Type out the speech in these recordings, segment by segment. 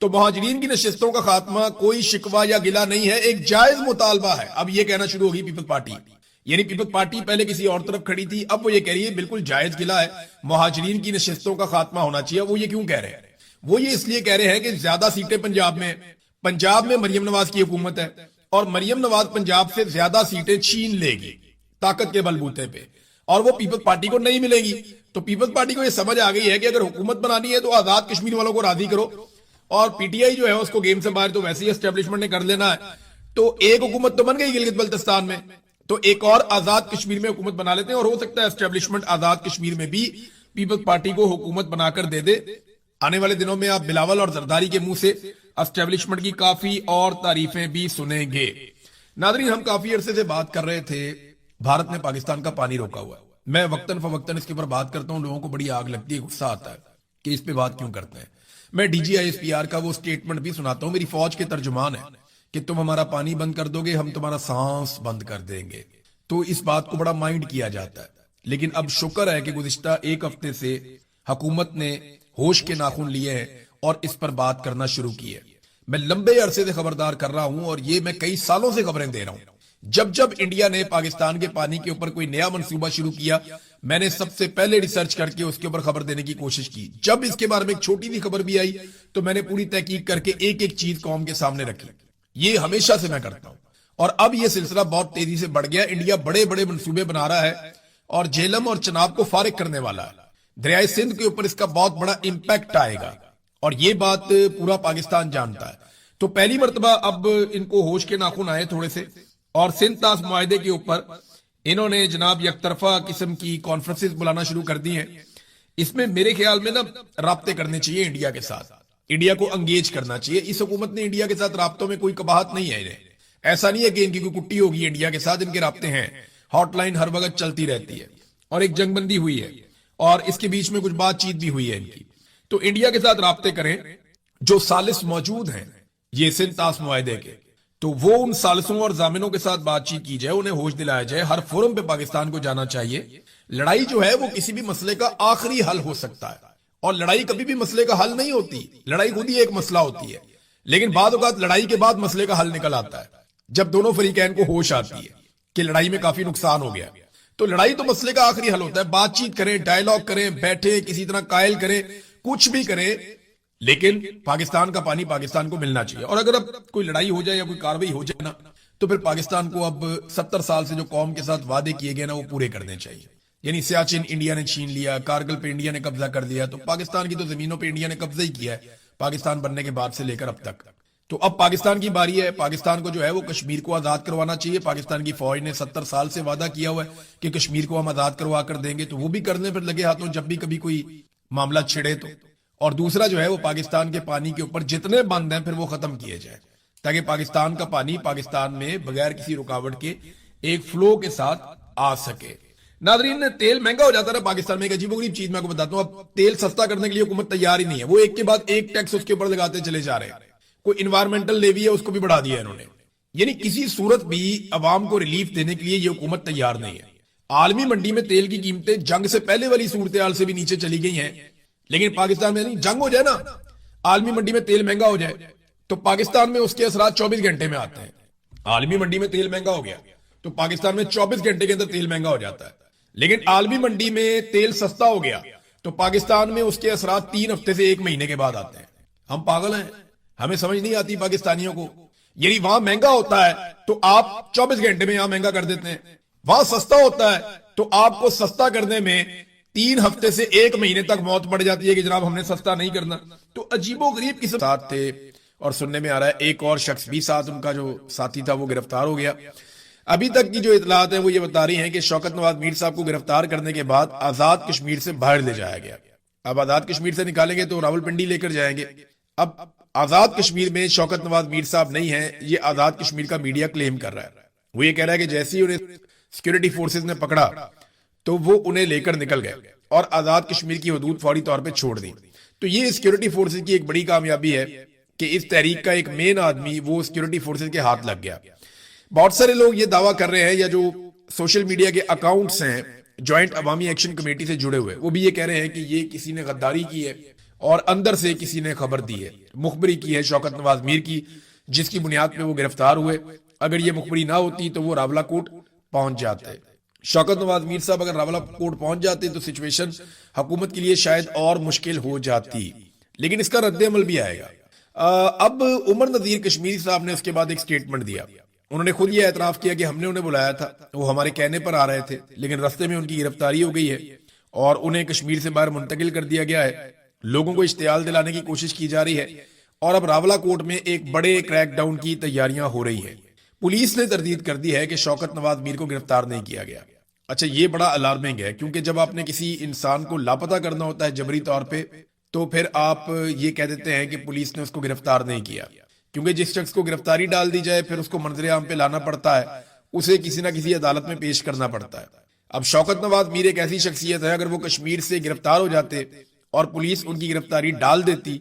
تو مہاجرین کی نشستوں کا خاتمہ کوئی شکوہ یا گلہ نہیں ہے، ایک جائز مطالبہ ہے۔ اب یہ کہنا شروع ہوگی پیپلز پارٹی، یعنی پیپلز پارٹی پہلے کسی اور طرف کھڑی تھی، اب وہ یہ کہہ رہی ہے بالکل جائز گلہ ہے، مہاجرین کی نشستوں کا خاتمہ ہونا چاہیے۔ وہ یہ کیوں کہہ رہے ہیں؟ وہ یہ اس لیے کہہ رہے ہیں کہ زیادہ سیٹیں پنجاب میں مریم نواز کی حکومت ہے، اور مریم نواز پنجاب سے زیادہ سیٹیں چھین لے گی طاقت کے بلبوتے پہ، اور وہ پیپلز پارٹی کو نہیں ملے گی۔ تو پیپلز پارٹی کو یہ سمجھ آ گئی ہے کہ اگر حکومت بنانی ہے تو آزاد کشمیر والوں کو راضی کرو، اور پی ٹی آئی جو ہے اس کو گیم سے باہر تو ویسے ہی اسٹیبلشمنٹ نے کر لینا ہے۔ تو ایک حکومت تو بن گئی گلگت بلتستان میں، تو ایک اور آزاد کشمیر میں حکومت بنا لیتے ہیں، اور ہو سکتا ہے اسٹیبلشمنٹ آزاد کشمیر میں بھی پیپلز پارٹی کو حکومت بنا کر دے دے۔ آنے والے دنوں میں آپ بلاول اور زرداری کے منہ سے اسٹیبلشمنٹ کی کافی اور تعریفیں بھی سنیں گے۔ ناظرین، ہم کافی عرصے سے بات کر رہے تھے بھارت نے پاکستان کا پانی روکا ہوا ہے۔ میں وقتاً فوقتاً اس کے اوپر بات کرتا ہوں، لوگوں کو بڑی آگ لگتی ہے، غصہ آتا ہے کہ اس پہ بات کیوں کرتے ہیں۔ میں D G I S P R کا وہ سٹیٹمنٹ بھی سناتا ہوں، میری فوج کے ترجمان ہے کہ تم ہمارا پانی بند کر دو گے، ہم تمہارا سانس بند کر دیں گے۔ تو اس بات کو بڑا مائنڈ کیا جاتا ہے، لیکن اب شکر ہے کہ گزشتہ ایک ہفتے سے حکومت نے ہوش کے ناخن لیے ہیں اور اس پر بات کرنا شروع کی ہے۔ میں لمبے عرصے سے خبردار کر رہا ہوں، اور یہ میں کئی سالوں سے خبریں دے رہا ہوں۔ جب انڈیا نے پاکستان کے پانی کے اوپر کوئی نیا منصوبہ شروع کیا، میں نے سب سے پہلے ریسرچ کر کے اس کے اوپر خبر دینے کی کوشش کی۔ جب اس کے بارے میں ایک چھوٹی سی خبر بھی آئی تو میں نے پوری تحقیق کر کے ایک ایک چیز قوم کے سامنے رکھی۔ یہ ہمیشہ سے میں کرتا ہوں، اور اب یہ سلسلہ بہت تیزی سے بڑھ گیا۔ انڈیا بڑے بڑے منصوبے بنا رہا ہے، اور جہلم اور چناب کو فارغ کرنے والا ہے۔ دریائے سندھ کے اوپر اس کا بہت بڑا امپیکٹ آئے گا، اور یہ بات پورا پاکستان جانتا ہے۔ تو پہلی مرتبہ اب ان کو ہوش کے ناخن آئے تھوڑے سے، اور سندھ طاس معاہدے کے اوپر انہوں نے جناب یک طرفہ قسم کی کانفرنسز بلانا شروع کر دی ہیں۔ اس میں میرے خیال میں رابطے کرنے چاہیے انڈیا کے ساتھ، انڈیا کو انگیج کرنا چاہیے۔ اس حکومت نے انڈیا کے ساتھ رابطوں میں کوئی قباحت نہیں ہے انہیں، ایسا نہیں ہے کہ ان کی کوئی کٹی ہوگی انڈیا کے ساتھ، ان کے رابطے ہیں، ہاٹ لائن ہر وقت چلتی رہتی ہے، اور ایک جنگ بندی ہوئی ہے، اور اس کے بیچ میں کچھ بات چیت بھی ہوئی ہے ان کی۔ تو انڈیا کے ساتھ رابطے کریں، جو ثالث موجود ہیں یہ سندھ طاس معاہدے کے، تو وہ ان ثالثوں اور ضامنوں کے ساتھ بات چیت کی جائے، انہیں ہوش دلایا جائے۔ ہر فورم پہ پاکستان کو جانا چاہیے۔ لڑائی جو ہے وہ کسی بھی مسئلے کا آخری حل ہو سکتا ہے، اور لڑائی کبھی بھی مسئلے کا حل نہیں ہوتی، لڑائی خود ہی ایک مسئلہ ہوتی ہے، لیکن بعض اوقات لڑائی کے بعد مسئلے کا حل نکل آتا ہے، جب دونوں فریقین کو ہوش آتی ہے کہ لڑائی میں کافی نقصان ہو گیا۔ تو لڑائی تو مسئلے کا آخری حل ہوتا ہے، بات چیت کریں، ڈائیلاگ کریں، بیٹھے کسی طرح قائل کریں، کچھ بھی کریں، لیکن پاکستان کا پانی پاکستان کو ملنا چاہیے۔ اور اگر اب کوئی لڑائی ہو جائے یا کوئی کاروائی ہو جائے نا، تو پھر پاکستان کو اب 70 سال سے جو قوم کے ساتھ وعدے کیے گئے نا وہ پورے کرنے چاہیے۔ یعنی سیاچن انڈیا نے چھین لیا، کارگل پہ انڈیا نے قبضہ کر دیا، تو پاکستان کی تو زمینوں پہ انڈیا نے قبضہ ہی کیا ہے پاکستان بننے کے بعد سے لے کر اب تک۔ تو اب پاکستان کی باری ہے، پاکستان کو جو ہے وہ کشمیر کو آزاد کروانا چاہیے۔ پاکستان کی فوج نے 70 سال سے وعدہ کیا ہوا ہے کہ کشمیر کو ہم آزاد کروا کر دیں گے، تو وہ بھی کرنے پر لگے ہاتھوں جب بھی کبھی کوئی معاملہ چھڑے تو۔ اور دوسرا جو ہے وہ پاکستان کے پانی کے اوپر جتنے بند ہیں پھر وہ ختم کیے جائیں، تاکہ پاکستان کا پانی پاکستان میں بغیر کسی رکاوٹ کے ایک فلو کے ساتھ آ سکے۔ ناظرین، تیل مہنگا ہو جاتا ہے پاکستان میں، ایک عجیب و غریب چیز میں آپ کو بتاتا ہوں، اب تیل سستا کرنے کے لیے حکومت تیار ہی نہیں ہے، وہ ایک کے بعد ایک ٹیکس اس کے اوپر لگاتے چلے جا رہے ہیں۔ کوئی انوائرمنٹل لیوی ہے اس کو بھی بڑھا دیا انہوں نے، یعنی کسی صورت بھی عوام کو ریلیف دینے کے لیے یہ حکومت تیار نہیں ہے۔ عالمی منڈی میں تیل کی قیمتیں جنگ سے پہلے والی صورتحال سے بھی نیچے چلی گئی ہیں، لیکن پاکستان میں نہیں۔ جنگ ہو جائے نا، عالمی منڈی میں تیل مہنگا ہو جائے، تو پاکستان میں اس کے اثرات 24 گھنٹے میں آتے ہیں۔ عالمی منڈی میں تیل مہنگا ہو گیا تو پاکستان میں 24 گھنٹے کے اندر تیل مہنگا ہو جاتا ہے، لیکن عالمی منڈی میں تیل سستا ہو گیا تو پاکستان میں اس کے اثرات 3 ہفتے سے 1 مہینے کے بعد آتے ہیں۔ ہم پاگل ہیں، ہمیں سمجھ نہیں آتی پاکستانیوں کو، یعنی وہاں مہنگا ہوتا ہے تو آپ 24 گھنٹے میں یہاں مہنگا کر دیتے ہیں، وہاں سستا ہوتا ہے تو آپ کو سستا کرنے میں 3 ہفتے سے 1 مہینے تک موت پڑ جاتی ہے کہ جناب ہم نے سستا نہیں کرنا۔ تو عجیب و غریب قسم ساتھ تھے، اور سننے میں آ رہا ہے ایک اور شخص بھی ساتھ، ان کا جو ساتھی تھا وہ گرفتار ہو گیا۔ ابھی تک کی جو اطلاعات ہیں وہ یہ بتا رہی ہیں کہ شوکت نواز میر صاحب کو گرفتار کرنے کے بعد آزاد کشمیر سے باہر لے جایا گیا۔ اب آزاد کشمیر سے نکالیں گے تو راولپنڈی لے کر جائیں گے۔ اب آزاد کشمیر میں شوکت نواز میر صاحب نہیں ہیں، یہ آزاد کشمیر کا میڈیا کلیم کر رہا ہے۔ وہ یہ کہہ رہا ہے کہ جیسے ہی انہیں سیکورٹی فورسز نے پکڑا تو وہ انہیں لے کر نکل گئے اور آزاد کشمیر کی حدود فوری طور پہ چھوڑ دی۔ تو یہ سیکورٹی فورسز کی ایک بڑی کامیابی ہے کہ اس تحریک کا ایک مین آدمی وہ سیکورٹی فورسز کے ہاتھ لگ گیا۔ بہت سارے لوگ یہ دعویٰ کر رہے ہیں، یا جو سوشل میڈیا کے اکاؤنٹس ہیں جوائنٹ عوامی ایکشن کمیٹی سے جڑے ہوئے، وہ بھی یہ کہہ رہے ہیں کہ یہ کسی نے غداری کی ہے اور اندر سے کسی نے خبر دی ہے، مخبری کی ہے شوکت نواز میر کی، جس کی بنیاد پہ وہ گرفتار ہوئے۔ اگر یہ مخبری نہ ہوتی تو وہ راولہ کوٹ پہنچ جاتے۔ شوکت نواز میر صاحب اگر راولہ کوٹ پہنچ جاتے تو سچویشن حکومت کے لیے شاید اور مشکل ہو جاتی، لیکن اس کا رد عمل بھی آئے گا۔ اب عمر نذیر کشمیری صاحب نے اس کے بعد ایک سٹیٹمنٹ دیا۔ انہوں نے خود یہ اعتراف کیا کہ ہم نے انہیں بلایا تھا، وہ ہمارے کہنے پر آ رہے تھے، لیکن رستے میں ان کی گرفتاری ہو گئی ہے اور انہیں کشمیر سے باہر منتقل کر دیا گیا ہے۔ لوگوں کو اشتعال دلانے کی کوشش کی جا رہی ہے اور اب راولہ کوٹ میں ایک بڑے کریک ڈاؤن کی تیاریاں ہو رہی ہیں۔ پولیس نے تردید کر دی ہے کہ شوکت نواز میر کو گرفتار نہیں کیا گیا۔ اچھا، یہ بڑا الارمنگ ہے، کیونکہ جب آپ نے کسی انسان کو لاپتہ کرنا ہوتا ہے جبری طور پہ تو پھر آپ یہ کہہ دیتے ہیں کہ پولیس نے اس کو گرفتار نہیں کیا، کیونکہ جس شخص کو گرفتاری ڈال دی جائے پھر اس کو منظر عام پہ لانا پڑتا ہے، اسے کسی نہ کسی عدالت میں پیش کرنا پڑتا ہے۔ اب شوکت نواز میر ایک ایسی شخصیت ہے، اگر وہ کشمیر سے گرفتار ہو جاتے اور پولیس ان کی گرفتاری ڈال دیتی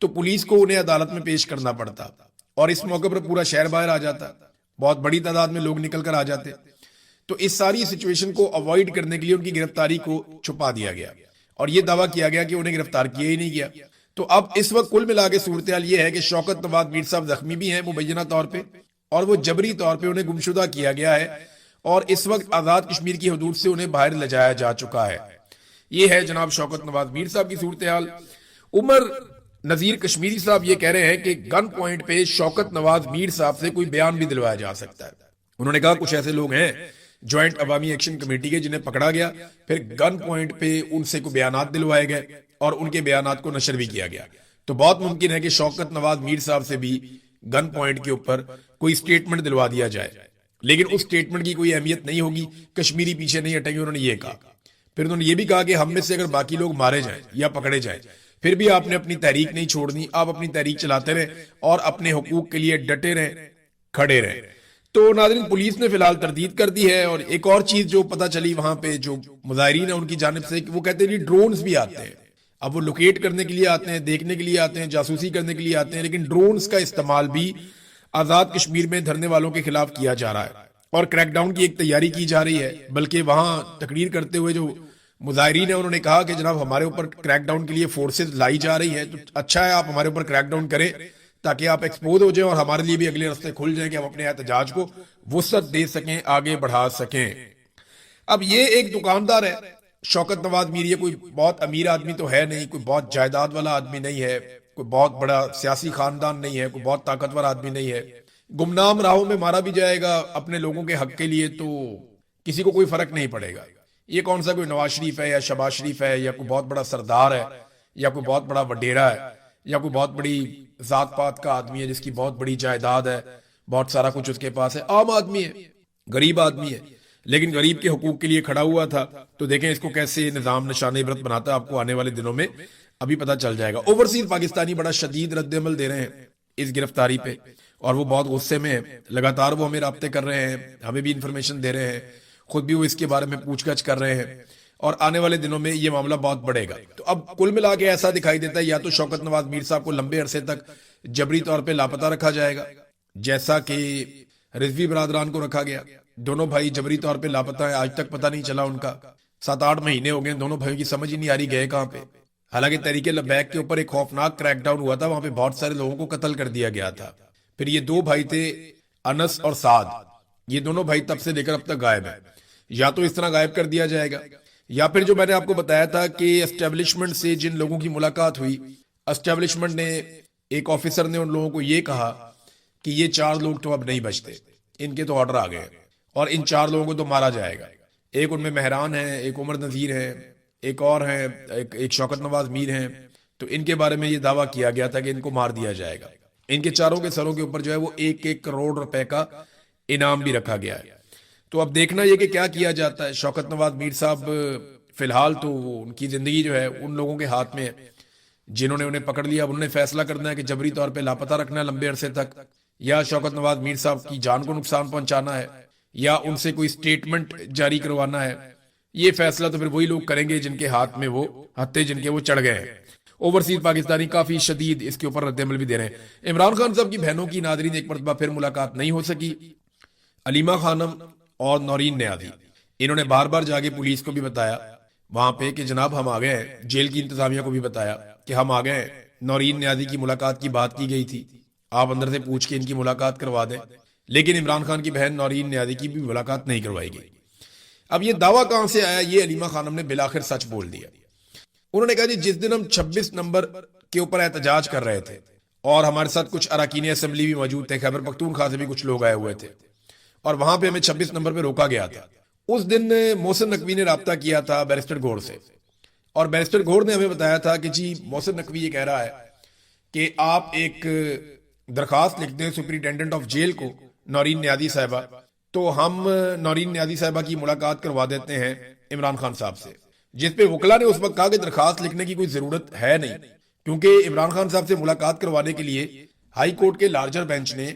تو پولیس کو انہیں عدالت میں پیش کرنا پڑتا، اور اس موقع پر پورا شہر باہر آ جاتا، بہت بڑی تعداد میں لوگ نکل کر آ جاتے۔ تو اس ساری سچویشن کو اوائڈ کرنے کے لیے ان کی گرفتاری کو چھپا دیا گیا اور یہ دعویٰ کیا گیا کہ انہیں گرفتار کیا ہی نہیں گیا۔ تو اب اس وقت کل ملا کے صورتحال یہ ہے کہ شوکت نواز میر صاحب زخمی بھی ہیں مبینہ طور پہ، اور وہ جبری طور پہ انہیں گمشدہ کیا گیا ہے، اور اس وقت آزاد کشمیر کی حدود سے انہیں باہر لے جایا جا چکا ہے۔ یہ ہے جناب شوکت نواز میر صاحب کی صورتحال۔ عمر نذیر کشمیری صاحب یہ کہہ رہے ہیں کہ گن پوائنٹ پہ شوکت نواز میر صاحب سے کوئی بیان بھی دلوایا جا سکتا ہے۔ انہوں نے کہا کچھ ایسے لوگ ہیں جوائنٹ عوامی ایکشن کمیٹی کے جنہیں پکڑا گیا، پھر گن پوائنٹ پہ ان سے کوئی بیانات دلوائے گئے اور ان کے بیانات کو نشر بھی کیا گیا۔ تو بہت ممکن ہے کہ شوکت نواز میر صاحب سے بھی گن پوائنٹ کے اوپر کوئی سٹیٹمنٹ دلوا دیا جائے، لیکن اس سٹیٹمنٹ کی کوئی اہمیت نہیں ہوگی، کشمیری پیچھے نہیں ہٹیں گے۔ انہوں نے یہ کہا، پھر انہوں نے یہ بھی کہا کہ ہم میں سے اگر باقی لوگ مارے جائیں یا پکڑے جائیں پھر بھی آپ نے اپنی تحریک نہیں چھوڑنی، آپ اپنی تحریک چلاتے رہیں اور اپنے حقوق کے لیے ڈٹے رہیں، کھڑے رہیں۔ تو ناظرین، پولیس نے فی الحال تردید کر دی ہے، اور ایک اور چیز جو پتہ چلی وہاں پہ جو مظاہرین ہیں ان کی جانب سے، کہ وہ کہتے ہیں ڈرونز بھی آتے ہیں۔ اب وہ لوکیٹ کرنے کے لیے آتے ہیں، دیکھنے کے لیے آتے ہیں، جاسوسی کرنے کے لیے آتے ہیں، لیکن ڈرونز کا استعمال بھی آزاد کشمیر میں دھرنے والوں کے خلاف کیا جا رہا ہے اور کریک ڈاؤن کی ایک تیاری کی جا رہی ہے۔ بلکہ وہاں تقریر کرتے ہوئے جو مظاہرین ہیں انہوں نے کہا کہ جناب ہمارے اوپر کریک ڈاؤن کے لیے فورسز لائی جا رہی ہیں، تو اچھا ہے آپ ہمارے اوپر کریک ڈاؤن کریں تاکہ آپ ایکسپوز ہو جائیں اور ہمارے لیے بھی اگلے راستے کھل جائیں کہ ہم اپنے احتجاج کو وسعت دے سکیں، آگے بڑھا سکیں۔ اب یہ ایک دکاندار ہے شوکت نواز میر، یہ کوئی بہت امیر آدمی تو ہے نہیں، کوئی بہت جائیداد والا آدمی نہیں ہے، کوئی بہت بڑا سیاسی خاندان نہیں ہے، کوئی بہت طاقتور آدمی نہیں ہے۔ گمنام راہوں میں مارا بھی جائے گا اپنے لوگوں کے حق کے لیے تو کسی کو کوئی فرق نہیں پڑے گا۔ یہ کون سا کوئی نواز شریف ہے یا شہباز شریف ہے یا کوئی بہت بڑا سردار ہے یا کوئی بہت بڑا وڈیرا ہے یا کوئی بہت بڑی ذات پات کا آدمی ہے جس کی بہت بڑی جائیداد ہے، بہت سارا کچھ اس کے پاس ہے۔ عام آدمی ہے، غریب آدمی ہے، لیکن غریب کے حقوق کے لیے کھڑا ہوا تھا۔ تو دیکھیں اس کو کیسے نظام نشان عبرت بناتا ہے، آپ کو آنے والے دنوں میں ابھی پتہ چل جائے گا۔ اوورسیز پاکستانی بڑا شدید رد عمل دے رہے ہیں اس گرفتاری پہ، اور وہ بہت غصے میں ہیں، لگاتار وہ ہمیں رابطے کر رہے ہیں، ہمیں بھی انفارمیشن دے رہے ہیں، خود بھی وہ اس کے بارے میں پوچھ گچھ کر رہے ہیں، اور آنے والے دنوں میں یہ معاملہ بہت بڑھے گا۔ تو اب کل ملا کے ایسا دکھائی دیتا ہے یا تو شوکت نواز میر صاحب کو لمبے عرصے تک جبری طور پہ لاپتہ رکھا جائے گا، جیسا کہ رضوی برادران کو رکھا گیا۔ دونوں بھائی جبری طور پہ لاپتہ ہیں، آج تک پتہ نہیں چلا ان کا، 7-8 مہینے ہو گئے دونوں بھائیوں کی سمجھ ہی نہیں آ رہی گئے کہاں پہ۔ حالانکہ تحریک لبیک کے اوپر ایک خوفناک کریک ڈاؤن ہوا تھا، وہاں پہ بہت سارے لوگوں کو قتل کر دیا گیا تھا۔ پھر یہ دو بھائی تھے انس اور سعد، یہ دونوں بھائی تب سے لے کر اب تک غائب ہیں۔ یا تو اس طرح غائب کر دیا جائے گا، یا پھر جو میں نے آپ کو بتایا تھا کہ اسٹیبلشمنٹ سے جن لوگوں کی ملاقات ہوئی، اسٹیبلشمنٹ نے ایک آفیسر نے ان لوگوں کو یہ کہا کہ یہ 4 لوگ تو اب نہیں بچتے، ان کے تو آرڈر آ گئے اور ان 4 لوگوں کو تو مارا جائے گا۔ ایک ان میں مہران ہے، ایک عمر نذیر ہے، ایک اور ہے، ایک شوکت نواز میر ہیں۔ تو ان کے بارے میں یہ دعویٰ کیا گیا تھا کہ ان کو مار دیا جائے گا۔ ان کے چاروں کے سروں کے اوپر جو ہے وہ 1-1 کروڑ روپے کا انعام بھی رکھا گیا ہے۔ تو اب دیکھنا یہ کہ کیا کیا جاتا ہے۔ شوکت نواز میر صاحب فی الحال تو ان کی زندگی جو ہے ان لوگوں کے ہاتھ میں ہے جنہوں نے انہیں پکڑ لیا۔ انہوں نے فیصلہ کرنا ہے کہ جبری طور پہ لاپتہ رکھنا ہے لمبے عرصے تک، یا شوکت نواز میر صاحب کی جان کو نقصان پہنچانا ہے، یا ان سے کوئی سٹیٹمنٹ جاری کروانا ہے۔ یہ فیصلہ تو پھر وہی لوگ کریں گے جن کے ہاتھ میں وہ ہتھے جن کے وہ چڑھ گئے ہیں۔ اوورسیز پاکستانی کافی شدید اس کے اوپر رد عمل بھی دے رہے ہیں۔ عمران خان صاحب کی بہنوں کی ناظرین ایک مرتبہ پھر ملاقات نہیں ہو سکی، علیمہ خانم اور نورین نیازی۔ انہوں نے بار بار جا کے پولیس کو بھی بتایا وہاں پہ کہ جناب ہم آ گئے ہیں، جیل کی انتظامیہ کو بھی بتایا کہ ہم آ گئے, نورین نیازی کی ملاقات کی بات کی گئی تھی, آپ اندر سے پوچھ کے ان کی ملاقات کروا دیں, لیکن عمران خان کی بہن نورین نیازی کی بھی ملاقات نہیں کروائی گئی. اب یہ دعویٰ کہاں سے آیا؟ یہ علیمہ خانم نے بالآخر سچ بول دیا. انہوں نے کہا جی جس دن ہم 26 نمبر کے اوپر احتجاج کر رہے تھے اور ہمارے ساتھ کچھ اراکین اسمبلی بھی موجود تھے, خیبر پختونخوا سے بھی کچھ لوگ آئے ہوئے تھے, اور وہاں پہ ہمیں 26 نمبر پہ روکا گیا تھا. اس دن محسن نقوی نے رابطہ کیا تھا بیرسٹر گور سے, اور بیرسٹر گور نے ہمیں بتایا تھا کہ جی محسن نقوی یہ کہہ رہا ہے کہ آپ ایک درخواست لکھ دیں سپرنٹینڈنٹ آف جیل کو, نورین نیازی صاحبہ, تو ہم نورین نیازی صاحبہ کی ملاقات کروا دیتے ہیں عمران خان صاحب سے. جس پہ وکلا نے اس وقت کہا کہ درخواست لکھنے کی کوئی ضرورت ہے نہیں, کیونکہ عمران خان صاحب سے ملاقات کروانے کے لیے ہائی کورٹ کے لارجر بینچ نے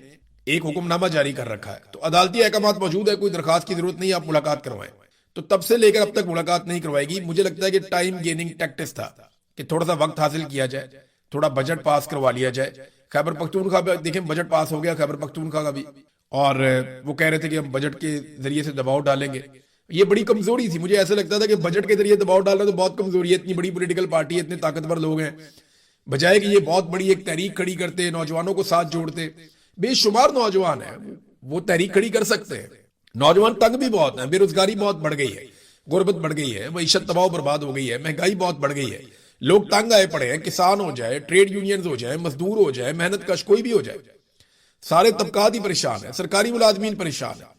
ایک حکم نامہ جاری کر رکھا ہے, تو عدالتی احکامات موجود ہے, کوئی درخواست کی ضرورت نہیں, آپ ملاقات کروائیں. تو تب سے لے کر اب تک ملاقات نہیں کروائی گئی. مجھے لگتا ہے کہ ٹائم گیننگ ٹیکٹس تھا کہ تھوڑا سا وقت حاصل کیا جائے, تھوڑا بجٹ پاس کروا لیا جائے. خیبر پختونخوا پہ دیکھیں بجٹ پاس ہو گیا خیبر پختونخوا کا بھی, اور وہ کہہ رہے تھے کہ ہم بجٹ کے ذریعے سے دباؤ ڈالیں گے. یہ بڑی کمزوری تھی, مجھے ایسا لگتا تھا کہ بجٹ کے ذریعے دباؤ ڈالنا تو بہت کمزوری ہے, اتنی بڑی پولیٹیکل پارٹی ہے, اتنے طاقتور لوگ ہیں, بجائے کہ یہ بہت بڑی ایک تحریک کھڑی کرتے, نوجوانوں کو ساتھ جوڑتے. بے شمار نوجوان ہیں, وہ تحریک کھڑی کر سکتے ہیں. نوجوان تنگ بھی بہت ہیں, بے روزگاری بہت بڑھ گئی ہے, غربت بڑھ گئی ہے, معیشت تباہ و برباد ہو گئی ہے, مہنگائی بہت بڑھ گئی ہے, لوگ تنگ آئے پڑے ہیں, کسان ہو جائے, ٹریڈ یونینز ہو جائے, مزدور ہو جائے, محنت کش کوئی بھی ہو جائے, سارے طبقات ہی پریشان ہیں, سرکاری ملازمین پریشان ہیں.